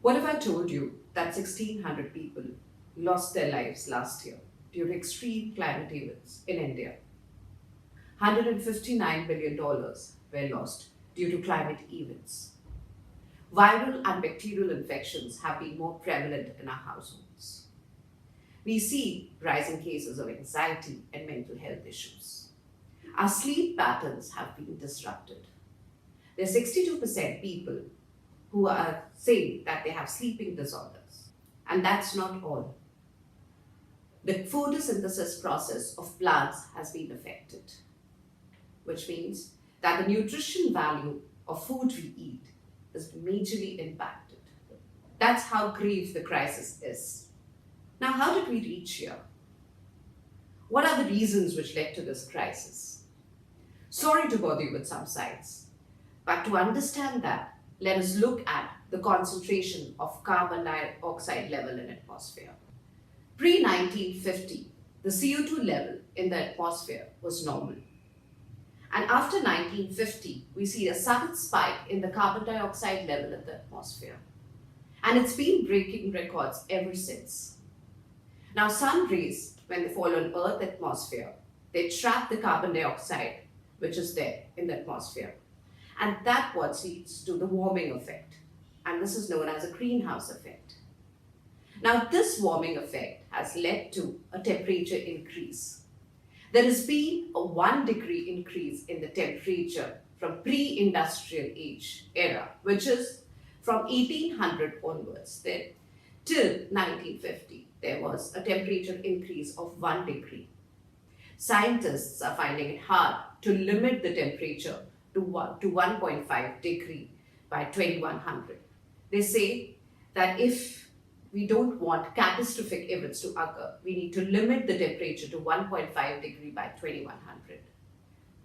What if I told you that 1,600 people lost their lives last year due to extreme climate events in India? $159 billion were lost due to climate events. Viral and bacterial infections have been more prevalent in our households. We see rising cases of anxiety and mental health issues. Our sleep patterns have been disrupted. There are 62% people who are saying that they have sleeping disorders. And that's not all. The photosynthesis process of plants has been affected, which means that the nutrition value of food we eat is majorly impacted. That's how grave the crisis is. Now, how did we reach here? What are the reasons which led to this crisis? Sorry to bother you with some science, but to understand that, let us look at the concentration of carbon dioxide level in atmosphere. Pre-1950, the CO2 level in the atmosphere was normal. And after 1950, we see a sudden spike in the carbon dioxide level in the atmosphere. And it's been breaking records ever since. Now, sun rays, when they fall on Earth atmosphere, they trap the carbon dioxide which is there in the atmosphere. And that what leads to the warming effect. And this is known as a greenhouse effect. Now, this warming effect has led to a temperature increase. There has been a 1 degree increase in the temperature from pre-industrial age era, which is from 1800 onwards. Then, till 1950, there was a temperature increase of 1 degree. Scientists are finding it hard to limit the temperature to 1.5 degree by 2100. They say that if we don't want catastrophic events to occur, we need to limit the temperature to 1.5 degree by 2100.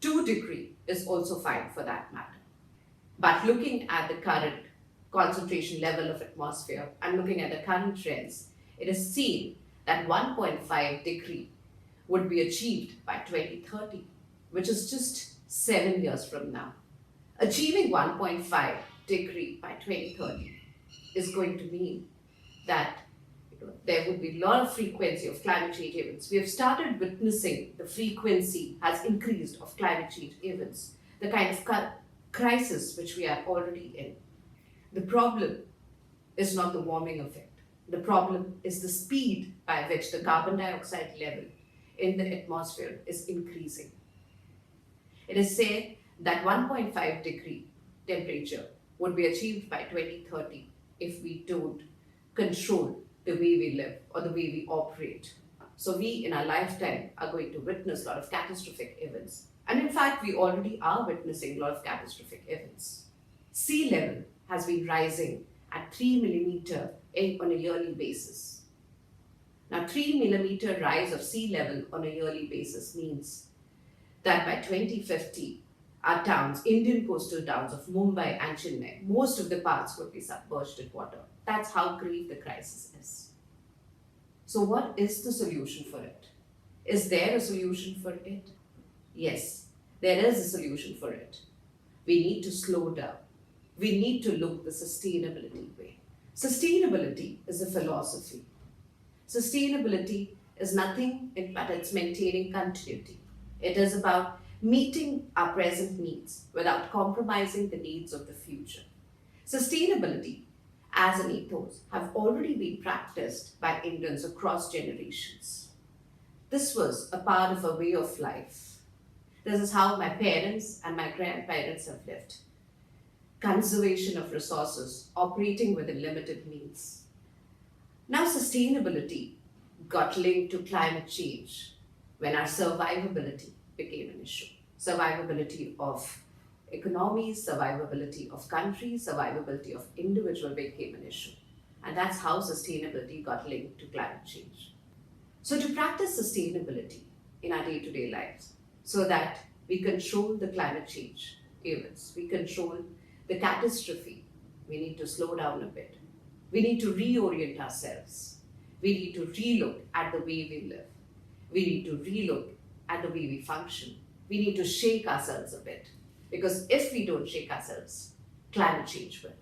2 degree is also fine for that matter. But looking at the current concentration level of atmosphere and looking at the current trends, it is seen that 1.5 degree would be achieved by 2030, which is just 7 years from now. Achieving 1.5 degree by 2030 is going to mean that there would be a lot of frequency of climate change events. We have started witnessing the frequency has increased of climate change events, the kind of crisis which we are already in. The problem is not the warming effect. The problem is the speed by which the carbon dioxide level in the atmosphere is increasing. It is said that 1.5 degree temperature would be achieved by 2030 if we don't control the way we live or the way we operate. So we in our lifetime are going to witness a lot of catastrophic events. And in fact, we already are witnessing a lot of catastrophic events. Sea level has been rising at 3 millimeter on a yearly basis. Now, 3 millimeter rise of sea level on a yearly basis means that by 2050, our towns, Indian coastal towns of Mumbai and Chennai, most of the parts would be submerged in water. That's how grave the crisis is. So what is the solution for it? Is there a solution for it? Yes, there is a solution for it. We need to slow down. We need to look the sustainability way. Sustainability is a philosophy. Sustainability is nothing but it's maintaining continuity. It is about meeting our present needs without compromising the needs of the future. Sustainability as an ethos have already been practiced by Indians across generations. This was a part of a way of life. This is how my parents and my grandparents have lived. Conservation of resources, operating within limited means. Now sustainability got linked to climate change when our survivability became an issue. Survivability of economies, survivability of countries, survivability of individual became an issue. And that's how sustainability got linked to climate change. So to practice sustainability in our day-to-day lives, so that we control the climate change events, we control the catastrophe, we need to slow down a bit. We need to reorient ourselves. We need to relook at the way we live. We need to relook at the way we function. We need to shake ourselves a bit. Because if we don't shake ourselves, climate change will.